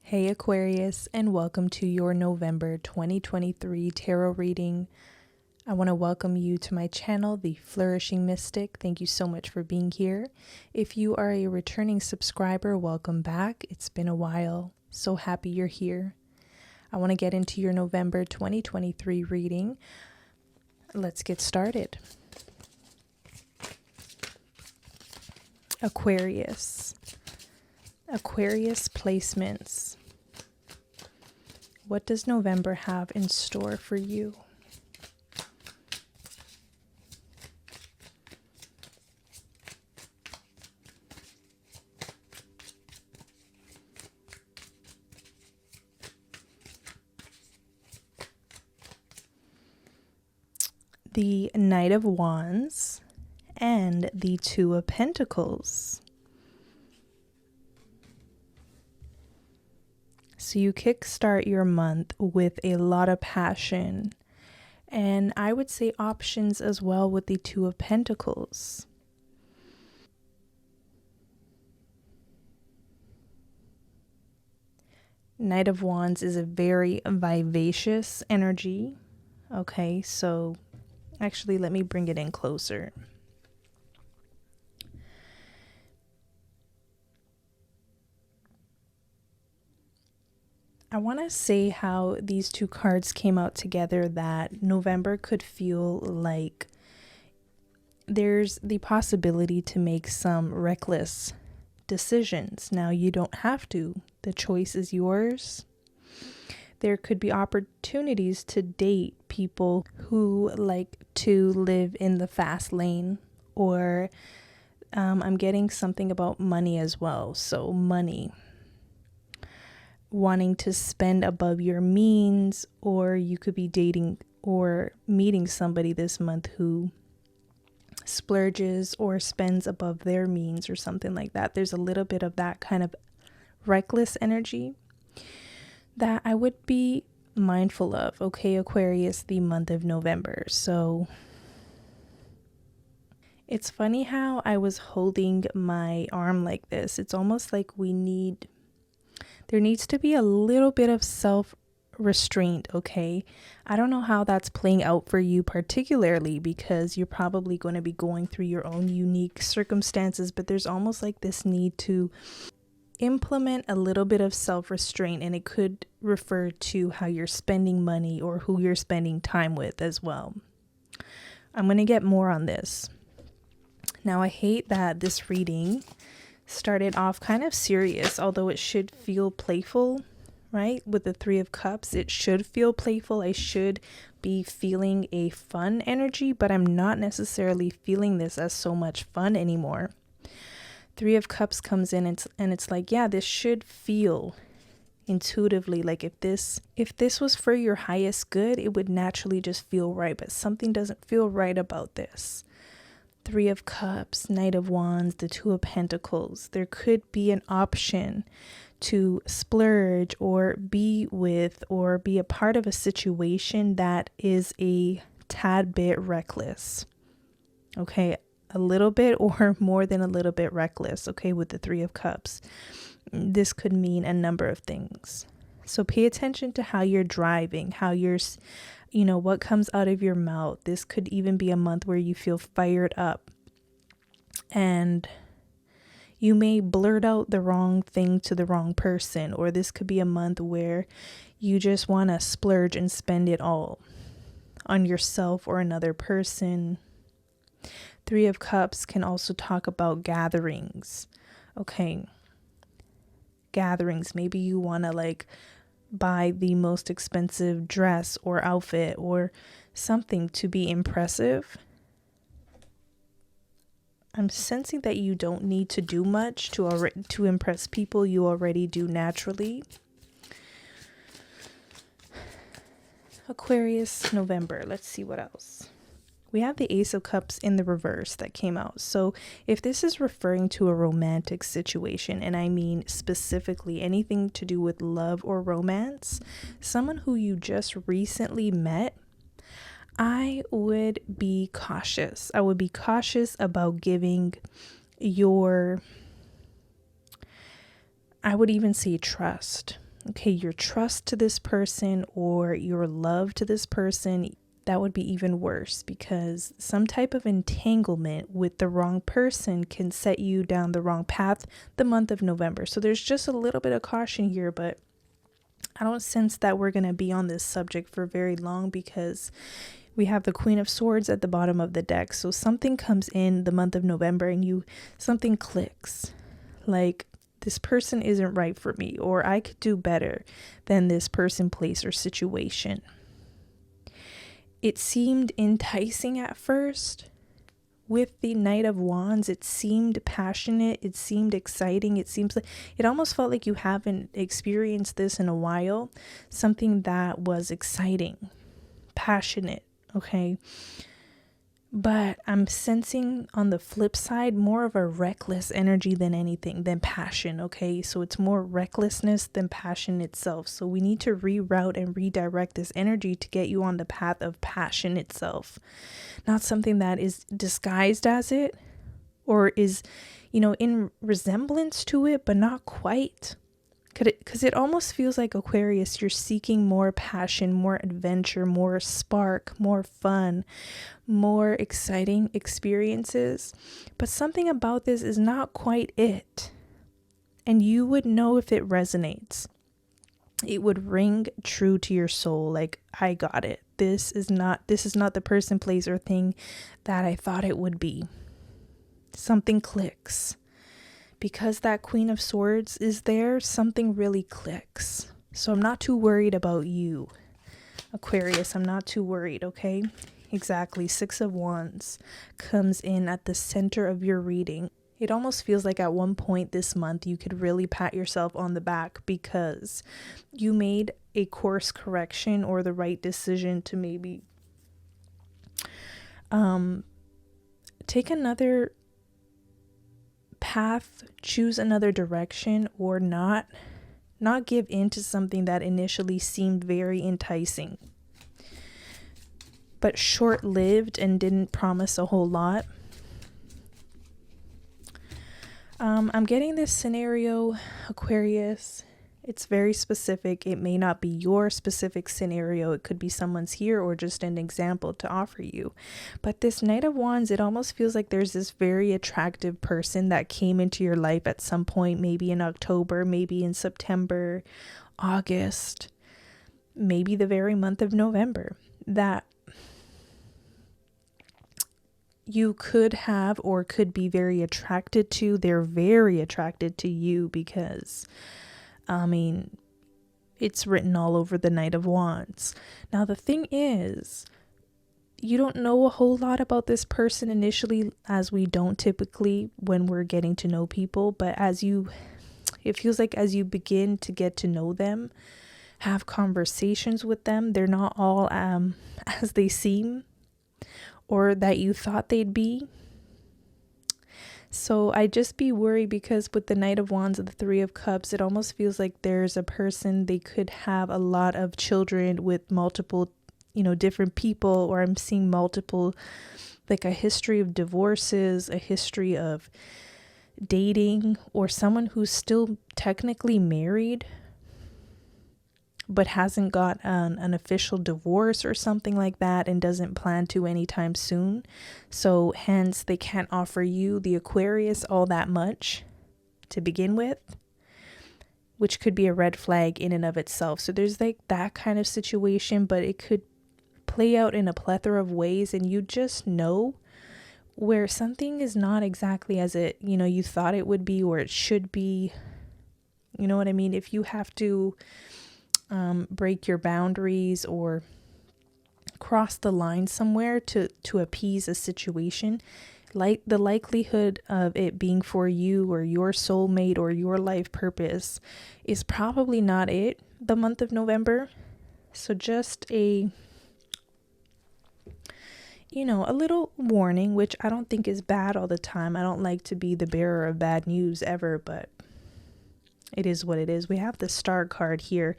Hey Aquarius, and welcome to your November 2023 tarot reading. I want to welcome you to my channel, The Flourishing Mystic. Thank you so much for being here. If you are a returning subscriber, welcome back. It's been a while. So happy you're here. I want to get into your November 2023 reading. Let's get started. Aquarius placements. What does November have in store for you? The Knight of Wands and the Two of Pentacles. So you kickstart your month with a lot of passion, and I would say options as well with the Two of Pentacles. Knight of Wands is a very vivacious energy. Okay, so actually let me bring it in closer. I want to say how these two cards came out together, that November could feel like there's the possibility to make some reckless decisions. Now, you don't have to. The choice is yours. There could be opportunities to date people who like to live in the fast lane, or I'm getting something about money as well. So money. Wanting to spend above your means, or you could be dating or meeting somebody this month who splurges or spends above their means or something like that. There's a little bit of that kind of reckless energy that I would be mindful of. Okay, Aquarius, the month of November. So it's funny how I was holding my arm like this. It's almost like there needs to be a little bit of self-restraint, okay? I don't know how that's playing out for you particularly, because you're probably going to be going through your own unique circumstances, but there's almost like this need to implement a little bit of self-restraint, and it could refer to how you're spending money or who you're spending time with as well. I'm going to get more on this. Now, I hate that this reading started off kind of serious, although it should feel playful, right? With the Three of Cups, it should feel playful. I should be feeling a fun energy, but I'm not necessarily feeling this as so much fun anymore. Three of Cups comes in and it's like, yeah, this should feel intuitively like if this was for your highest good, it would naturally just feel right, but something doesn't feel right about this. Three of Cups, Knight of Wands, the Two of Pentacles. There could be an option to splurge or be with or be a part of a situation that is a tad bit reckless. Okay, a little bit or more than a little bit reckless, okay, with the Three of Cups. This could mean a number of things. So pay attention to how you're driving, how you're, what comes out of your mouth. This could even be a month where you feel fired up and you may blurt out the wrong thing to the wrong person, or this could be a month where you just want to splurge and spend it all on yourself or another person. Three of Cups can also talk about gatherings. Okay. Gatherings. Maybe you want to buy the most expensive dress or outfit or something to be impressive. I'm sensing that you don't need to do much to impress people. You already do naturally. Aquarius, November. Let's see what else. We have the Ace of Cups in the reverse that came out. So if this is referring to a romantic situation, and I mean specifically anything to do with love or romance, someone who you just recently met, I would be cautious. I would be cautious about giving I would even say trust. okay, your trust to this person or your love to this person, that would be even worse, because some type of entanglement with the wrong person can set you down the wrong path the month of November. So there's just a little bit of caution here, but I don't sense that we're going to be on this subject for very long, because we have the Queen of Swords at the bottom of the deck. So something comes in the month of November and something clicks. Like, this person isn't right for me, or I could do better than this person, place, or situation. It seemed enticing at first. With the Knight of Wands, it seemed passionate. It seemed exciting. It almost felt like you haven't experienced this in a while. Something that was exciting, passionate, okay? But I'm sensing on the flip side more of a reckless energy than passion, okay? So it's more recklessness than passion itself. So we need to reroute and redirect this energy to get you on the path of passion itself. Not something that is disguised as it, or is, in resemblance to it, but not quite. Because it almost feels like, Aquarius, you're seeking more passion, more adventure, more spark, more fun, more exciting experiences. But something about this is not quite it. And you would know if it resonates. It would ring true to your soul. Like, I got it. This is not the person, place, or thing that I thought it would be. Something clicks. Because that Queen of Swords is there, something really clicks. So I'm not too worried about you, Aquarius. I'm not too worried, okay? Exactly. 6 of Wands comes in at the center of your reading. It almost feels like at one point this month you could really pat yourself on the back because you made a course correction or the right decision to maybe take another path, choose another direction, or not give in to something that initially seemed very enticing but short-lived and didn't promise a whole lot. I'm getting this scenario, Aquarius. It's very specific. It may not be your specific scenario. It could be someone's here or just an example to offer you. But this Knight of Wands, it almost feels like there's this very attractive person that came into your life at some point, maybe in October, maybe in September, August, maybe the very month of November, that you could have or could be very attracted to. They're very attracted to you because, it's written all over the Knight of Wands. Now, the thing is, you don't know a whole lot about this person initially, as we don't typically when we're getting to know people. But it feels like as you begin to get to know them, have conversations with them, they're not all as they seem or that you thought they'd be. So I just be worried because with the Knight of Wands and the 3 of Cups, it almost feels like there's a person, they could have a lot of children with multiple, different people, or I'm seeing multiple, like a history of divorces, a history of dating, or someone who's still technically married but hasn't got an official divorce or something like that and doesn't plan to anytime soon. So hence they can't offer you, the Aquarius, all that much to begin with, which could be a red flag in and of itself. So there's like that kind of situation, but it could play out in a plethora of ways, and you just know where something is not exactly as it, you thought it would be or it should be. You know what I mean? If you have to break your boundaries or cross the line somewhere to appease a situation, like the likelihood of it being for you or your soulmate or your life purpose is probably not it the month of November. So just a little warning, which I don't think is bad all the time. I don't like to be the bearer of bad news ever, but it is what it is. We have the Star card here.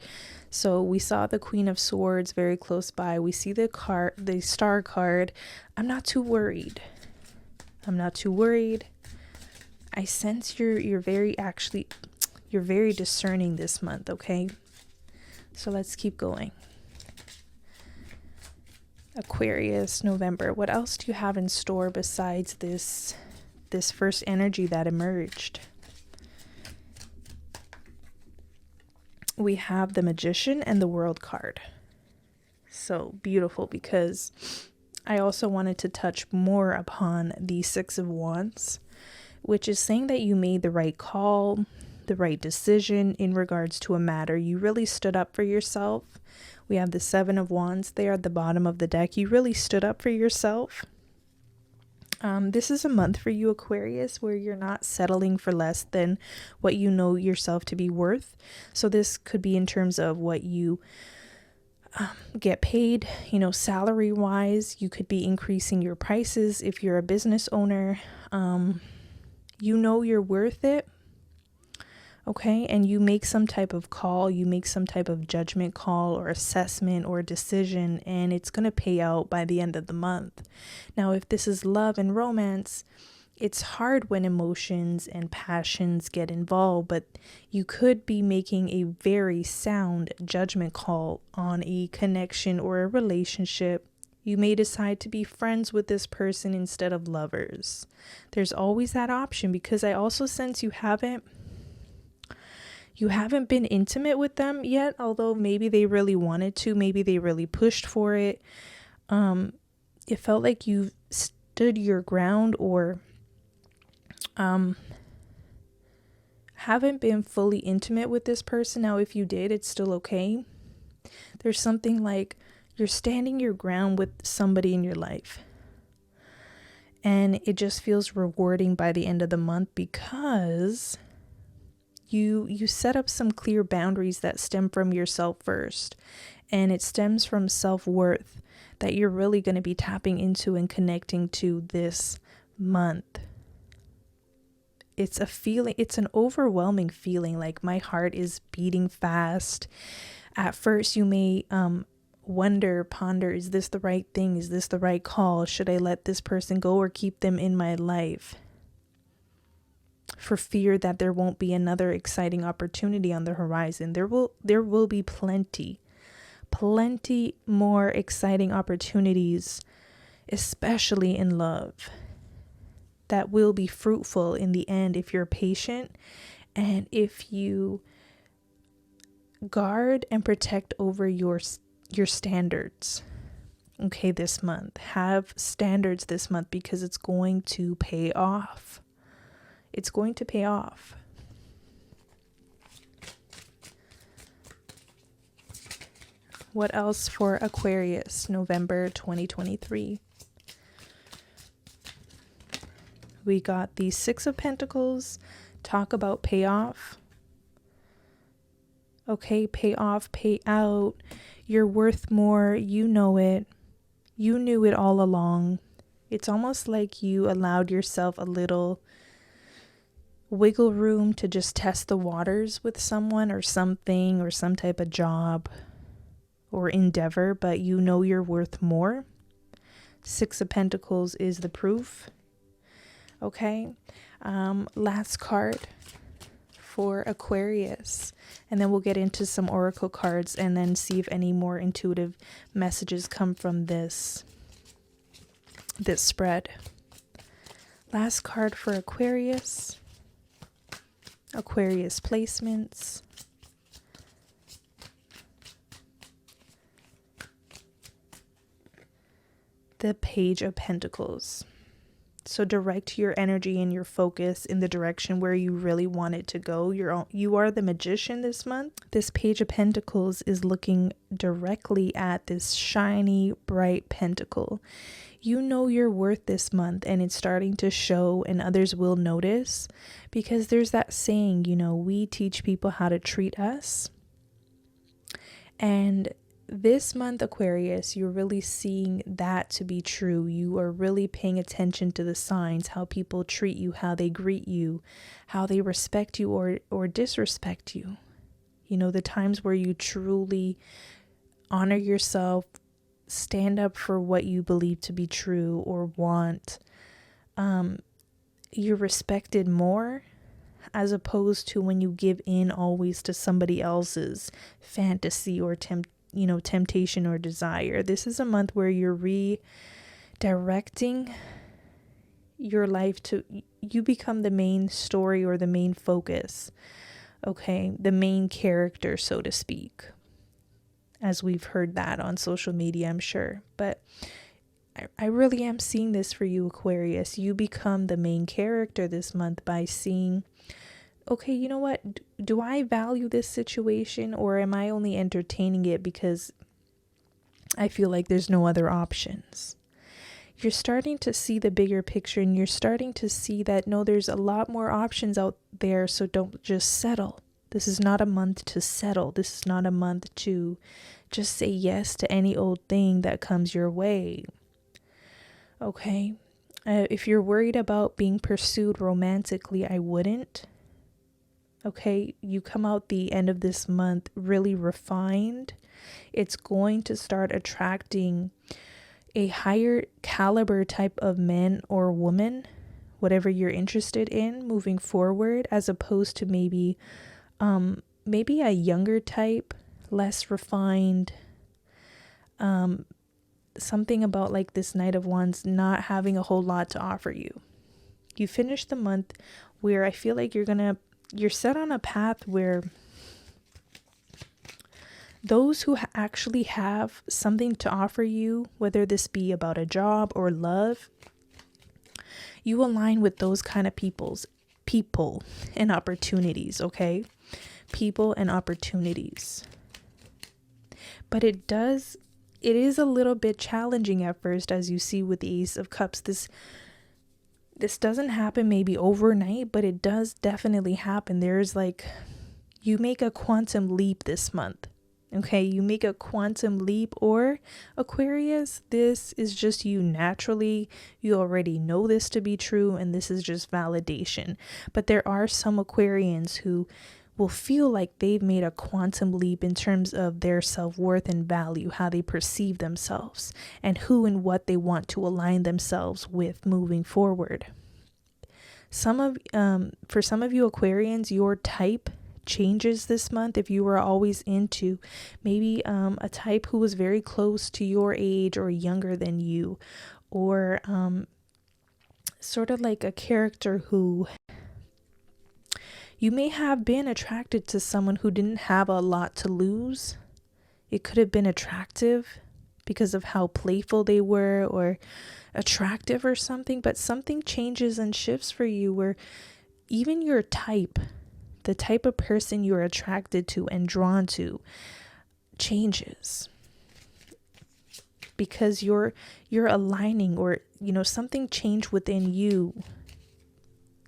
So we saw the Queen of Swords very close by. We see the Star card. I'm not too worried. I sense you're very discerning this month, okay? So let's keep going. Aquarius, November. What else do you have in store besides this first energy that emerged? We have the Magician and the World card. So beautiful, because I also wanted to touch more upon the Six of Wands, which is saying that you made the right call, the right decision in regards to a matter. You really stood up for yourself. We have the Seven of Wands there at the bottom of the deck. You really stood up for yourself. This is a month for you, Aquarius, where you're not settling for less than what you know yourself to be worth. So this could be in terms of what you get paid, salary wise. You could be increasing your prices if you're a business owner. You're worth it. Okay, and you make some type of call, you make some type of judgment call or assessment or decision, and it's going to pay out by the end of the month. Now, if this is love and romance, it's hard when emotions and passions get involved, but you could be making a very sound judgment call on a connection or a relationship. You may decide to be friends with this person instead of lovers. There's always that option, because I also sense you haven't been intimate with them yet, although maybe they really wanted to, maybe they really pushed for it. It felt like you stood your ground, or haven't been fully intimate with this person. Now, if you did, it's still okay. There's something like you're standing your ground with somebody in your life, and it just feels rewarding by the end of the month, because you set up some clear boundaries that stem from yourself first, and it stems from self-worth that you're really going to be tapping into and connecting to this month. It's a feeling, it's an overwhelming feeling, like my heart is beating fast. At first you may ponder, is this the right thing? Is this the right call? Should I let this person go or keep them in my life? For fear that there won't be another exciting opportunity on the horizon. There will be plenty more exciting opportunities, especially in love, that will be fruitful in the end if you're patient and if you guard and protect over your standards. Okay, this month. Have standards this month, because it's going to pay off. It's going to pay off. What else for Aquarius, November 2023? We got the Six of Pentacles. Talk about payoff. Okay, pay off, pay out. You're worth more. You know it. You knew it all along. It's almost like you allowed yourself a little wiggle room to just test the waters with someone or something, or some type of job or endeavor, but you know you're worth more. Six of Pentacles is the proof. Okay, last card for Aquarius, and then we'll get into some oracle cards and then see if any more intuitive messages come from this spread. Last card for Aquarius. Aquarius placements. The Page of Pentacles. So direct your energy and your focus in the direction where you really want it to go. You are the Magician this month. This Page of Pentacles is looking directly at this shiny, bright pentacle. You know your worth this month, and it's starting to show, and others will notice, because there's that saying, we teach people how to treat us. And this month, Aquarius, you're really seeing that to be true. You are really paying attention to the signs, how people treat you, how they greet you, how they respect you or disrespect you. The times where you truly honor yourself, stand up for what you believe to be true or want. You're respected more, as opposed to when you give in always to somebody else's fantasy or temptation or desire. This is a month where you're redirecting your life to, you become the main story or the main focus, okay? The main character, so to speak, as we've heard that on social media, I'm sure. But I really am seeing this for you, Aquarius. You become the main character this month by seeing, okay, you know what? Do I value this situation, or am I only entertaining it because I feel like there's no other options? You're starting to see the bigger picture, and you're starting to see that, no, there's a lot more options out there, so don't just settle. This is not a month to settle. This is not a month to just say yes to any old thing that comes your way. Okay? If you're worried about being pursued romantically, I wouldn't. Okay? You come out the end of this month really refined. It's going to start attracting a higher caliber type of men or woman, whatever you're interested in moving forward, as opposed to maybe a younger type, less refined, something about like this Knight of Wands not having a whole lot to offer you. You finish the month where I feel like you're set on a path where those who actually have something to offer you, whether this be about a job or love, you align with those kind of people and opportunities, okay? People and opportunities. But it is a little bit challenging at first, as you see with the Ace of Cups. This doesn't happen maybe overnight, but it does definitely happen. There's like, you make a quantum leap this month. Okay, you make a quantum leap, or Aquarius, this is just you naturally. You already know this to be true, and this is just validation. But there are some Aquarians who will feel like they've made a quantum leap in terms of their self-worth and value, how they perceive themselves, and who and what they want to align themselves with moving forward. For some of you Aquarians, your type changes this month. If you were always into maybe a type who was very close to your age or younger than you, or sort of like a character who you may have been attracted to, someone who didn't have a lot to lose. It could have been attractive because of how playful they were, or attractive or something, but something changes and shifts for you where even your type, the type of person you're attracted to and drawn to, changes because you're aligning, or something changed within you.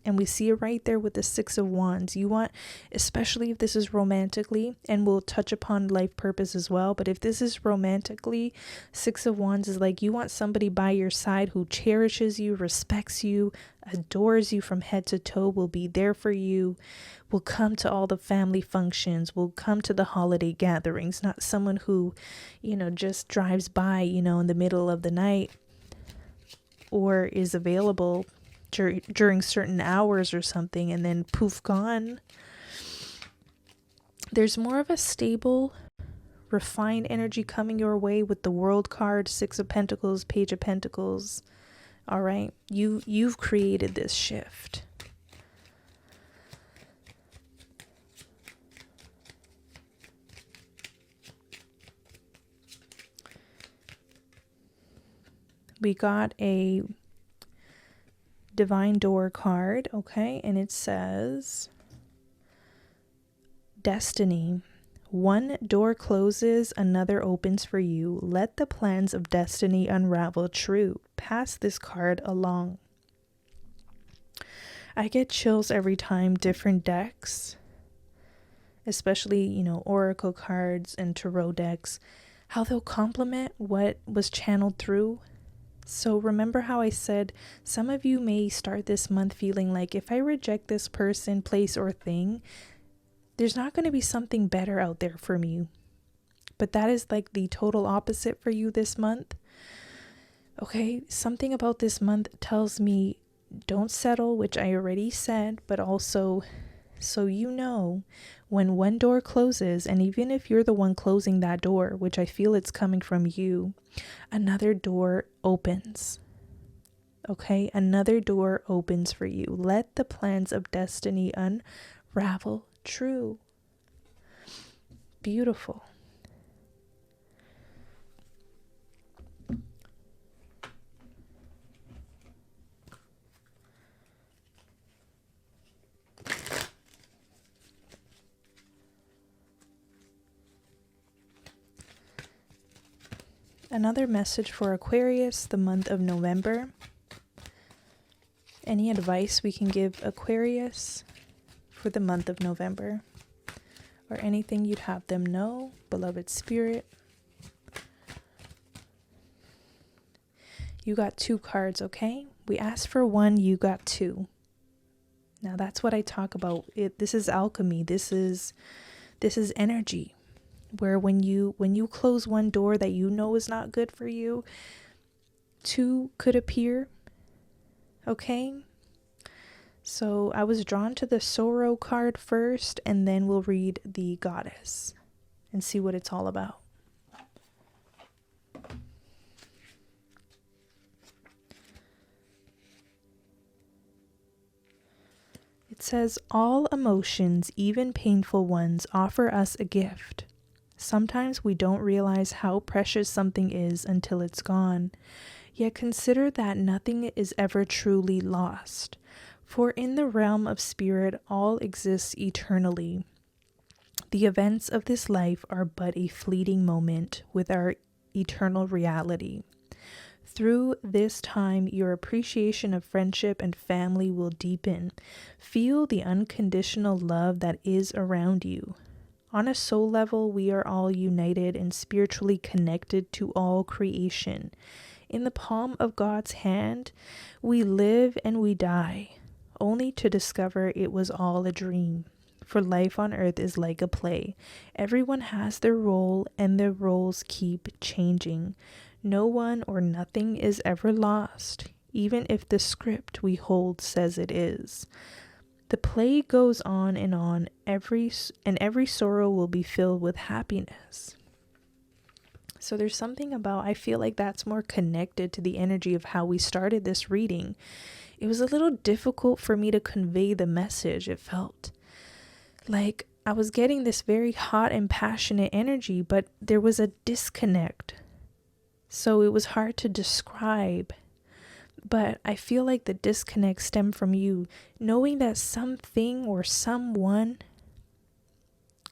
And we see it right there with the Six of Wands. You want, especially if this is romantically, and we'll touch upon life purpose as well, but if this is romantically, Six of Wands is like you want somebody by your side who cherishes you, respects you, adores you from head to toe, will be there for you, will come to all the family functions, will come to the holiday gatherings, not someone who, just drives by, in the middle of the night, or is available during certain hours or something, and then poof, gone. There's more of a stable, refined energy coming your way with the World card, Six of Pentacles, Page of Pentacles. All right, you've created this shift. We got a Divine Door card, okay, and it says Destiny. One door closes, another opens for you. Let the plans of destiny unravel true. Pass this card along. I get chills every time different decks, especially, oracle cards and tarot decks, how they'll complement what was channeled through. So remember how I said some of you may start this month feeling like, if I reject this person, place, or thing, there's not going to be something better out there for me. But that is like the total opposite for you this month. Okay, something about this month tells me Don't settle, which I already said, but also so you know when one door closes, and even if you're the one closing that door, which I feel it's coming from you, another door opens. Okay, another door opens for you. Let the plans of destiny unravel true. Beautiful. Another message for Aquarius, the month of November. Any advice we can give Aquarius for the month of November? Or anything you'd have them know, beloved spirit? You got 2 cards, okay? We asked for 1, you got 2. Now that's what I talk about. This is alchemy. This is energy. Where when you close one door that you know is not good for you, 2 could appear. Okay? So I was drawn to the sorrow card first, and then we'll read the goddess and see what it's all about. It says, all emotions, even painful ones, offer us a gift. Sometimes we don't realize how precious something is until it's gone. Yet consider that nothing is ever truly lost. For in the realm of spirit, all exists eternally. The events of this life are but a fleeting moment with our eternal reality. Through this time, your appreciation of friendship and family will deepen. Feel the unconditional love that is around you. On a soul level, we are all united and spiritually connected to all creation. In the palm of God's hand, we live and we die, only to discover it was all a dream. For life on earth is like a play. Everyone has their role, and their roles keep changing. No one or nothing is ever lost, even if the script we hold says it is. The play goes on, and every sorrow will be filled with happiness. So there's something about, I feel like that's more connected to the energy of how we started this reading. It was a little difficult for me to convey the message. It felt like I was getting this very hot and passionate energy, but there was a disconnect. So it was hard to describe. But I feel like the disconnect stemmed from you knowing that something or someone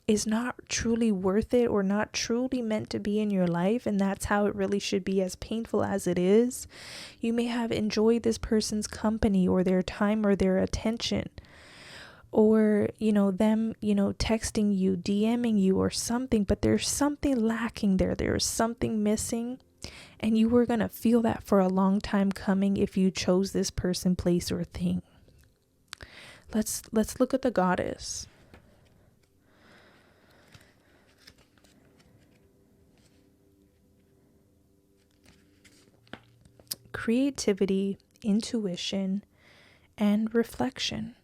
is not truly worth it or not truly meant to be in your life, and that's how it really should be, as painful as it is. You may have enjoyed this person's company or their time or their attention, or them texting you, DMing you or something, but there's something lacking there's something missing. And you were going to feel that for a long time coming if you chose this person, place, or thing. Let's look at the goddess. Creativity, intuition, and reflection.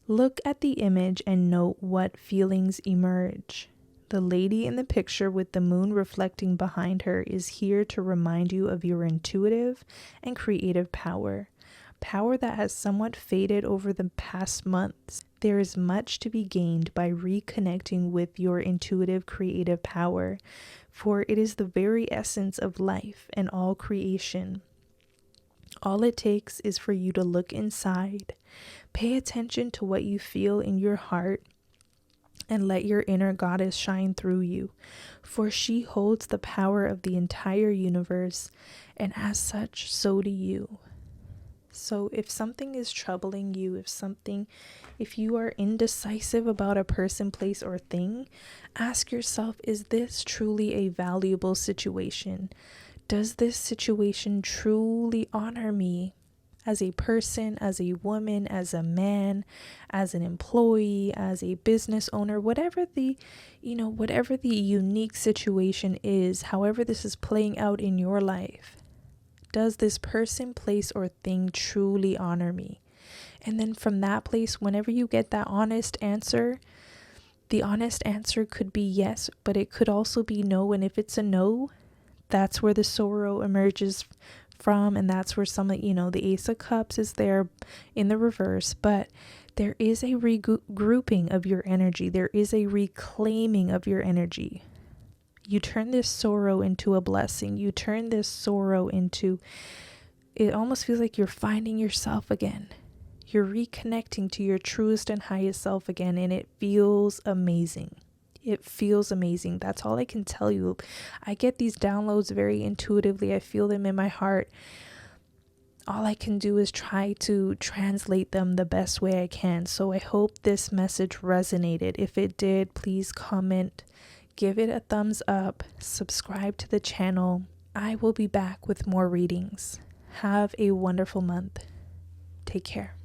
Look at the image and note what feelings emerge. The lady in the picture with the moon reflecting behind her is here to remind you of your intuitive and creative power that has somewhat faded over the past months. There is much to be gained by reconnecting with your intuitive creative power, for it is the very essence of life and all creation. All it takes is for you to look inside, pay attention to what you feel in your heart, and let your inner goddess shine through you, for she holds the power of the entire universe, and as such, so do you. So if something is troubling you, if you are indecisive about a person, place, or thing, ask yourself, is this truly a valuable situation? Does this situation truly honor me? As a person, as a woman, as a man, as an employee, as a business owner, whatever the unique situation is, however this is playing out in your life, Does this person, place, or thing truly honor me? And then from that place, whenever you get that honest answer, the honest answer could be yes, but it could also be no. And if it's a no, that's where the sorrow emerges from. And that's where some of, the Ace of Cups is there in the reverse. But there is a regrouping of your energy. There is a reclaiming of your energy. You turn this sorrow into a blessing. You turn this sorrow into, it almost feels like you're finding yourself again. You're reconnecting to your truest and highest self again, and it feels amazing. It feels amazing. That's all I can tell you. I get these downloads very intuitively. I feel them in my heart. All I can do is try to translate them the best way I can. So I hope this message resonated. If it did, please comment, give it a thumbs up, subscribe to the channel. I will be back with more readings. Have a wonderful month. Take care.